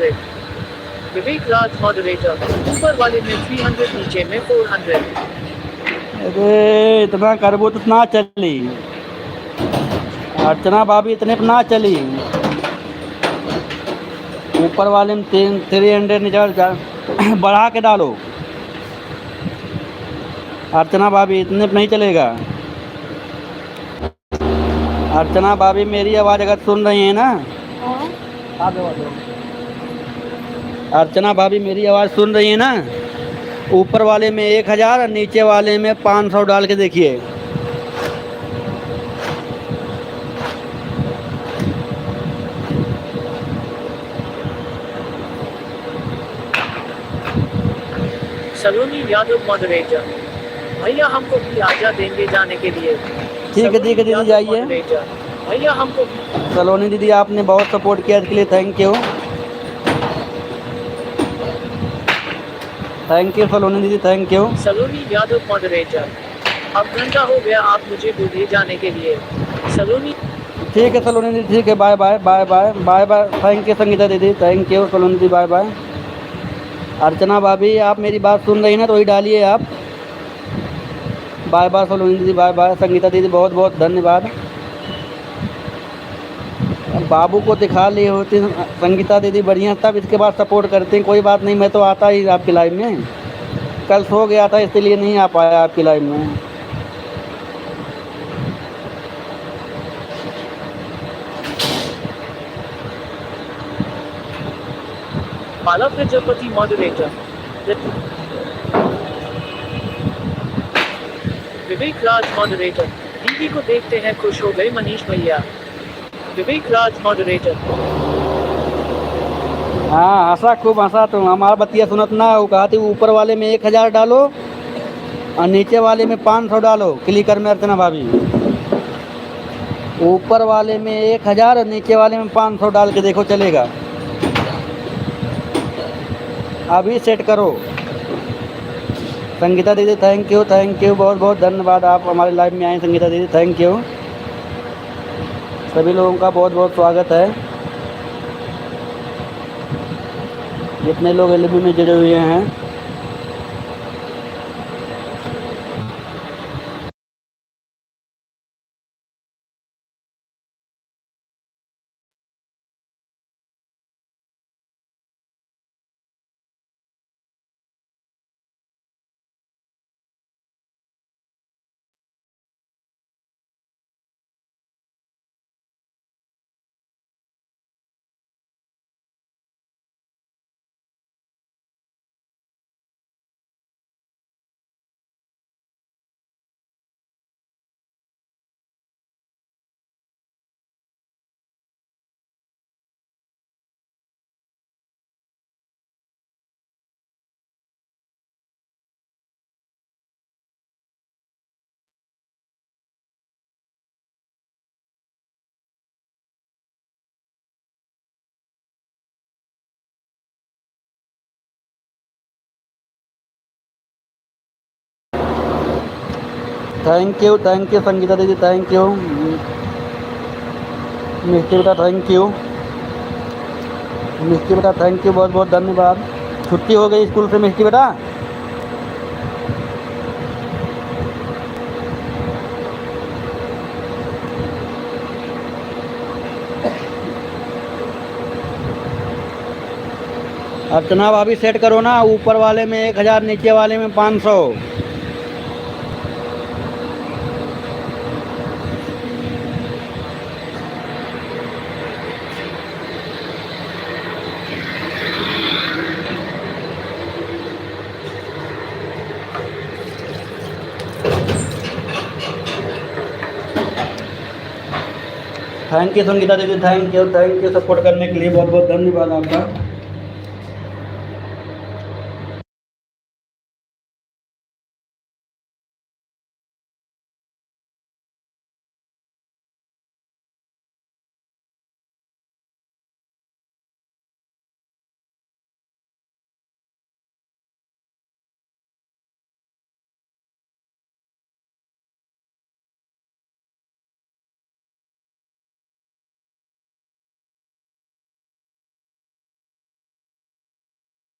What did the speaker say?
300. विवेक राज moderator, ऊपर वाले में 300, नीचे में 400. अरे इतना करबो तो ना चली। अर्चना भाभी इतने पर ना चली। ऊपर वाले में 300, नीचे बढ़ा के डालो। अर्चना भाभी इतने पर नहीं चलेगा। अर्चना भाभी मेरी आवाज़ अगर सुन रही हैं ना, अर्चना भाभी मेरी आवाज़ सुन रही है ना, ऊपर वाले में 1000 और नीचे वाले में 500 डाल के देखिए। सलोनी यादव मॉडरेटर, भैया हमको भी आजा देंगे जाने के लिए। ठीक है दीदी जाइए। भैया हमको। सलोनी दीदी आपने बहुत सपोर्ट किया, इसके लिए थैंक यू। थैंक यू सलोनी दीदी, thank you. Saloni Yadav moderator, अब घंटा हो गया, आप मुझे बुद्धि जाने के लिए। सलोनी। ठीक है सलोनी दीदी, ठीक है, bye bye bye bye bye bye. Thank you Sangeeta दीदी, थैंक यू सलोनी दीदी, बाय बाय। अर्चना भाभी आप मेरी बात सुन रही ना तो वही डालिए आप। बाय बाय सलोनी दीदी, बाय बाय। संगीता दीदी बहुत बहुत धन्यवाद। बाबू को दिखा ली होती संगीता दीदी बढ़िया, तब इसके बाद सपोर्ट करते हैं। कोई बात नहीं, मैं तो आता ही आपकी लाइव में। कल सो गया था इसलिए नहीं आ पाया आपकी लाइव में। माला प्रजापति मॉडरेटर, विवेक राज मॉडरेटर, दीदी को देखते हैं खुश हो गए मनीष भैया। विवेक राज मॉडरेटर, हाँ हंसा, खूब हंसा तुम। हमारा बतिया सुनत ना हो, कहा थी ऊपर वाले में 1000 डालो और नीचे वाले में 500 डालो। क्लिकर में अर्चना भाभी ऊपर वाले में 1000 और नीचे वाले में 500 डाल के देखो, चलेगा। अभी सेट करो। संगीता दीदी थैंक यू, थैंक यू, बहुत बहुत धन्यवाद। आप हमारे लाइव में आए संगीता दीदी, थैंक यू। सभी लोगों का बहुत बहुत स्वागत है, जितने लोग एलबी में जुड़े हुए हैं। थैंक यू संगीता दीदी, थैंक यू। मिस्टी बेटा थैंक यू, मिस्टी बेटा थैंक यू, बहुत बहुत धन्यवाद। छुट्टी हो गई स्कूल से मिस्टी बेटा? अर्चना भाभी सेट करो ना, ऊपर वाले में 1000, नीचे वाले में 500। थैंक यू संगीता दीदी, थैंक यू सपोर्ट करने के लिए, बहुत बहुत धन्यवाद आपका।